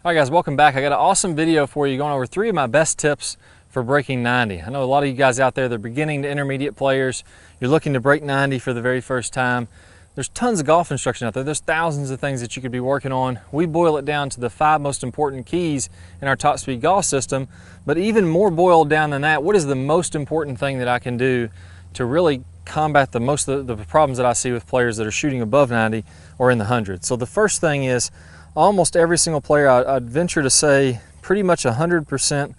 All right guys, welcome back. I got an awesome video for you going over 3 of my best tips for breaking 90. I know a lot of you guys out there, they're beginning to intermediate players. You're looking to break 90 for the very first time. There's tons of golf instruction out there. There's thousands of things that you could be working on. We boil it down to the 5 most important keys in our top speed golf system, but even more boiled down than that, what is the most important thing that I can do to really combat most of the problems that I see with players that are shooting above 90 or in the hundreds. So the first thing is, almost every single player, I'd venture to say pretty much 100%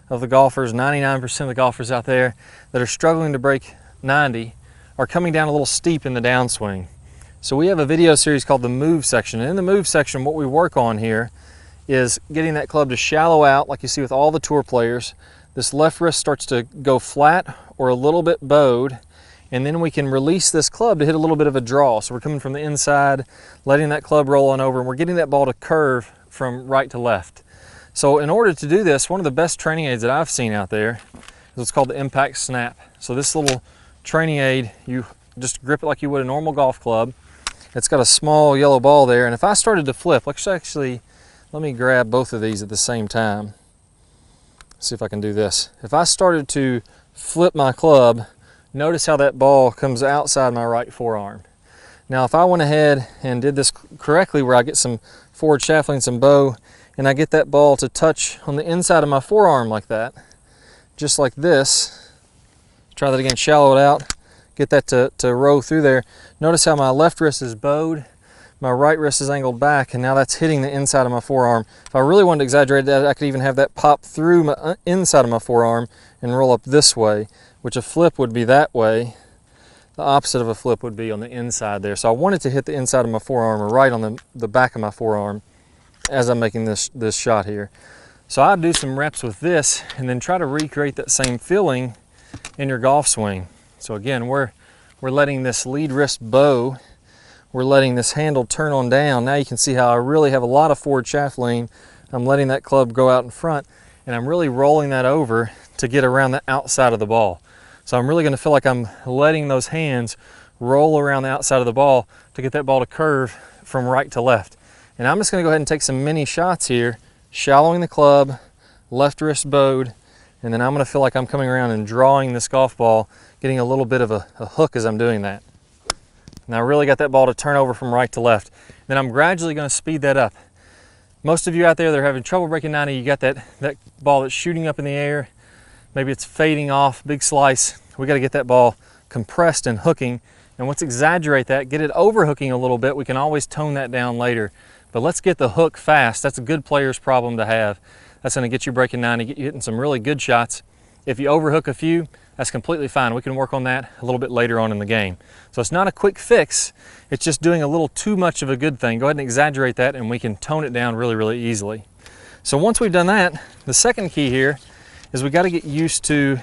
of the golfers, 99% of the golfers out there that are struggling to break 90 are coming down a little steep in the downswing. So we have a video series called the Move section. And in the Move section, what we work on here is getting that club to shallow out like you see with all the tour players. This left wrist starts to go flat or a little bit bowed, and then we can release this club to hit a little bit of a draw. So we're coming from the inside, letting that club roll on over, and we're getting that ball to curve from right to left. So in order to do this, one of the best training aids that I've seen out there is what's called the Impact Snap. So this little training aid, you just grip it like you would a normal golf club. It's got a small yellow ball there, and if I started to flip, let me grab both of these at the same time. See if I can do this. If I started to flip my club, notice how that ball comes outside my right forearm. Now if I went ahead and did this correctly, where I get some forward shaft lean, some bow, and I get that ball to touch on the inside of my forearm like that, just like this, try that again, shallow it out, get that to row through there. Notice how my left wrist is bowed, my right wrist is angled back, and now that's hitting the inside of my forearm. If I really wanted to exaggerate that, I could even have that pop through my inside of my forearm and roll up this way, which a flip would be that way. The opposite of a flip would be on the inside there. So I wanted to hit the inside of my forearm or right on the back of my forearm as I'm making this shot here. So I'd do some reps with this and then try to recreate that same feeling in your golf swing. So again, we're letting this lead wrist bow. We're letting this handle turn on down. Now you can see how I really have a lot of forward shaft lean. I'm letting that club go out in front, and I'm really rolling that over to get around the outside of the ball. So I'm really going to feel like I'm letting those hands roll around the outside of the ball to get that ball to curve from right to left. And I'm just going to go ahead and take some mini shots here, shallowing the club, left wrist bowed, and then I'm going to feel like I'm coming around and drawing this golf ball, getting a little bit of a hook as I'm doing that. Now I really got that ball to turn over from right to left. Then I'm gradually going to speed that up. Most of you out there that are having trouble breaking 90, you got that ball that's shooting up in the air. Maybe it's fading off, big slice. We got to get that ball compressed and hooking. And let's exaggerate that, get it over hooking a little bit. We can always tone that down later. But let's get the hook fast. That's a good player's problem to have. That's going to get you breaking 90, get you hitting some really good shots. If you overhook a few, that's completely fine. We can work on that a little bit later on in the game. So it's not a quick fix. It's just doing a little too much of a good thing. Go ahead and exaggerate that, and we can tone it down really, really easily. So once we've done that, the second key here is we got to get used to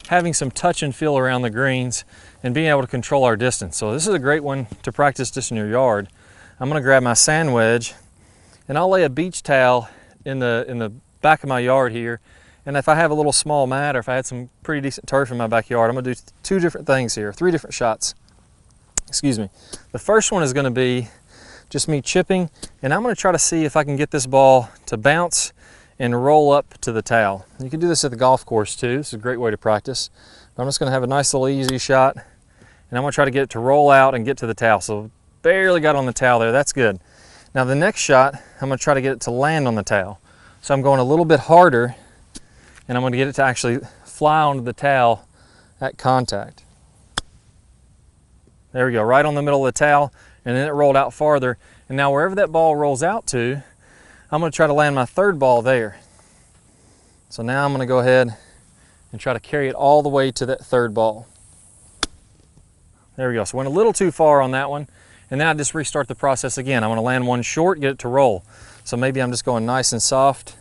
having some touch and feel around the greens and being able to control our distance. So this is a great one to practice just in your yard. I'm going to grab my sand wedge, and I'll lay a beach towel in the back of my yard here. And if I have a little small mat, or if I had some pretty decent turf in my backyard, I'm going to do 2 different things here, 3 different shots. Excuse me. The first one is going to be just me chipping, and I'm going to try to see if I can get this ball to bounce and roll up to the towel. You can do this at the golf course too. This is a great way to practice. But I'm just going to have a nice little easy shot, and I'm going to try to get it to roll out and get to the towel. So barely got on the towel there. That's good. Now the next shot, I'm going to try to get it to land on the towel. So I'm going a little bit harder, and I'm going to get it to actually fly onto the towel at contact. There we go, right on the middle of the towel, and then it rolled out farther. And now wherever that ball rolls out to, I'm going to try to land my third ball there. So now I'm going to go ahead and try to carry it all the way to that third ball. There we go. So went a little too far on that one, and then I just restart the process again. I'm going to land one short, get it to roll. So maybe I'm just going nice and soft,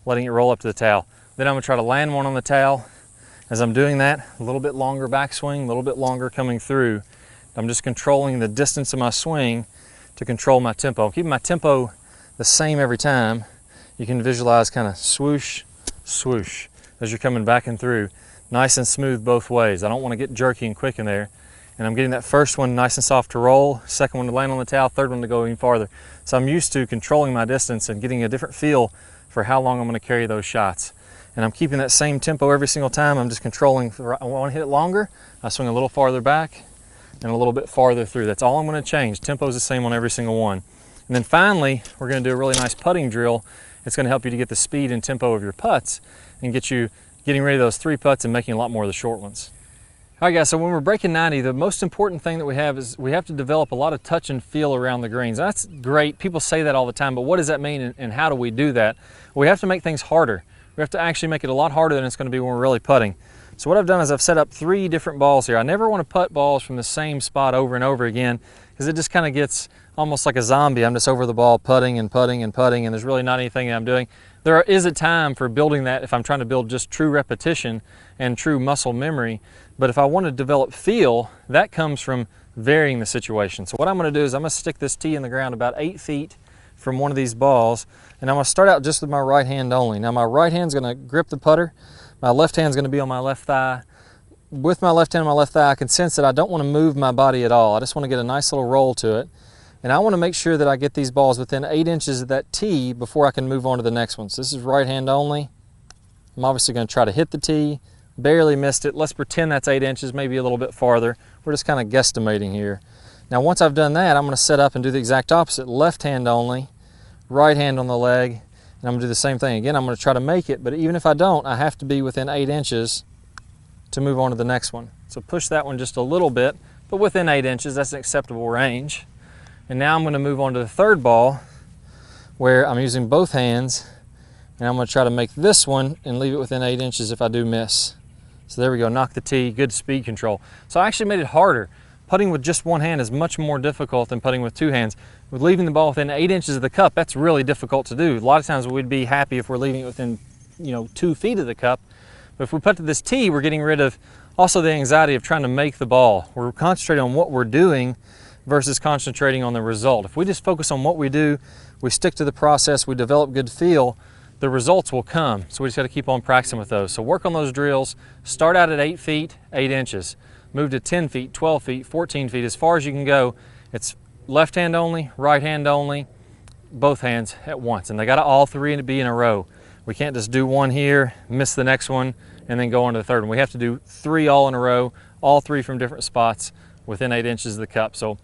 letting it roll up to the towel. Then I'm going to try to land one on the towel. As I'm doing that, a little bit longer backswing, a little bit longer coming through. I'm just controlling the distance of my swing to control my tempo. I'm keeping my tempo the same every time. You can visualize kind of swoosh, swoosh as you're coming back and through. Nice and smooth both ways. I don't want to get jerky and quick in there. and I'm getting that first one nice and soft to roll, second one to land on the towel, third one to go even farther. So I'm used to controlling my distance and getting a different feel for how long I'm going to carry those shots. And I'm keeping that same tempo every single time. I'm just controlling. I want to hit it longer, I swing a little farther back and a little bit farther through. That's all I'm going to change. Tempo is the same on every single one. And then finally, we're going to do a really nice putting drill. It's going to help you to get the speed and tempo of your putts and get you getting rid of those 3 putts and making a lot more of the short ones. All right, guys, so when we're breaking 90, the most important thing that we have is we have to develop a lot of touch and feel around the greens. That's great. People say that all the time, but what does that mean and how do we do that? We have to make things harder. We have to actually make it a lot harder than it's going to be when we're really putting. So what I've done is I've set up 3 different balls here. I never want to putt balls from the same spot over and over again because it just kind of gets almost like a zombie. I'm just over the ball putting and putting and putting, and there's really not anything that I'm doing. There is a time for building that if I'm trying to build just true repetition and true muscle memory. But if I want to develop feel, that comes from varying the situation. So what I'm going to do is I'm going to stick this tee in the ground about 8 feet from one of these balls, and I'm going to start out just with my right hand only. Now my right hand's going to grip the putter, my left hand's going to be on my left thigh. With my left hand on my left thigh, I can sense that I don't want to move my body at all. I just want to get a nice little roll to it. And I want to make sure that I get these balls within 8 inches of that tee before I can move on to the next one. So this is right hand only. I'm obviously going to try to hit the tee. Barely missed it. Let's pretend that's 8 inches, maybe a little bit farther. We're just kind of guesstimating here. Now once I've done that, I'm going to set up and do the exact opposite. Left hand only, right hand on the leg, and I'm going to do the same thing. Again, I'm going to try to make it, but even if I don't, I have to be within 8 inches to move on to the next one. So push that one just a little bit, but within 8 inches, that's an acceptable range. And now I'm going to move on to the third ball where I'm using both hands, and I'm going to try to make this one and leave it within 8 inches if I do miss. So there we go, knock the tee, good speed control. So I actually made it harder. Putting with just one hand is much more difficult than putting with 2 hands. With leaving the ball within 8 inches of the cup, that's really difficult to do. A lot of times we'd be happy if we're leaving it within 2 feet of the cup. But if we put to this tee, we're getting rid of also the anxiety of trying to make the ball. We're concentrating on what we're doing versus concentrating on the result. If we just focus on what we do, we stick to the process, we develop good feel, the results will come. So we just got to keep on practicing with those. So work on those drills. Start out at 8 feet, 8 inches. Move to 10 feet, 12 feet, 14 feet, as far as you can go. It's left hand only, right hand only, both hands at once. And they got to all 3 be in a row. We can't just do one here, miss the next one, and then go on to the third one. We have to do 3 all in a row, all 3 from different spots within 8 inches of the cup. So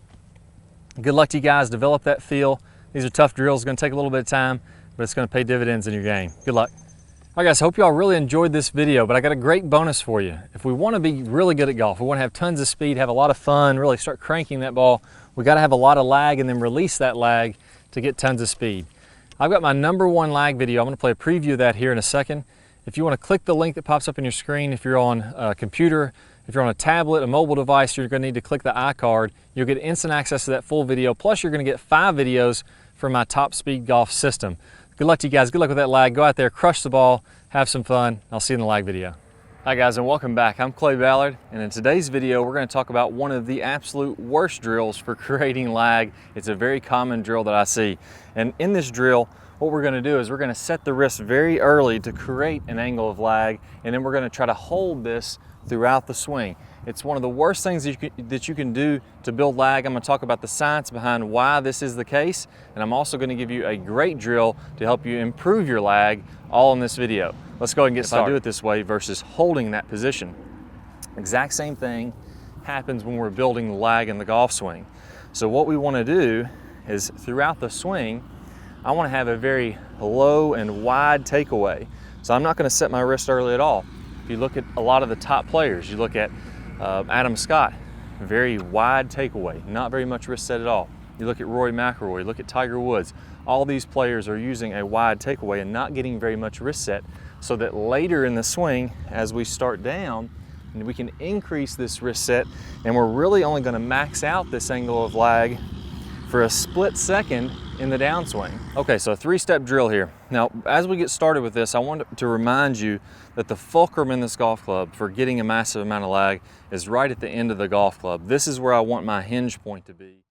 good luck to you guys. Develop that feel. These are tough drills. It's going to take a little bit of time, but it's going to pay dividends in your game. Good luck. All right, guys, hope y'all really enjoyed this video, but I got a great bonus for you. If we want to be really good at golf, we want to have tons of speed, have a lot of fun, really start cranking that ball, we got to have a lot of lag and then release that lag to get tons of speed. I've got my #1 lag video. I'm going to play a preview of that here in a second. If you want to click the link that pops up on your screen, if you're on a computer, if you're on a tablet, a mobile device, you're going to need to click the iCard. You'll get instant access to that full video, plus you're going to get 5 videos from my Top Speed Golf system. Good luck to you guys. Good luck with that lag. Go out there, crush the ball, have some fun. I'll see you in the lag video. Hi guys, and welcome back. I'm Clay Ballard, and in today's video we're going to talk about one of the absolute worst drills for creating lag. It's a very common drill that I see. And in this drill, what we're going to do is we're going to set the wrist very early to create an angle of lag, and then we're going to try to hold this throughout the swing. It's one of the worst things that you can do to build lag. I'm going to talk about the science behind why this is the case, and I'm also going to give you a great drill to help you improve your lag, all in this video. Let's go ahead and get started. If I do it this way versus holding that position, exact same thing happens when we're building the lag in the golf swing. So what we want to do is throughout the swing, I want to have a very low and wide takeaway. So I'm not going to set my wrist early at all. If you look at a lot of the top players, you look at Adam Scott, very wide takeaway, not very much wrist set at all. You look at Rory McIlroy, you look at Tiger Woods. All these players are using a wide takeaway and not getting very much wrist set, so that later in the swing, as we start down, we can increase this wrist set, and we're really only going to max out this angle of lag for a split second in the downswing. Okay, so a 3-step drill here. Now, as we get started with this, I want to remind you that the fulcrum in this golf club for getting a massive amount of lag is right at the end of the golf club. This is where I want my hinge point to be.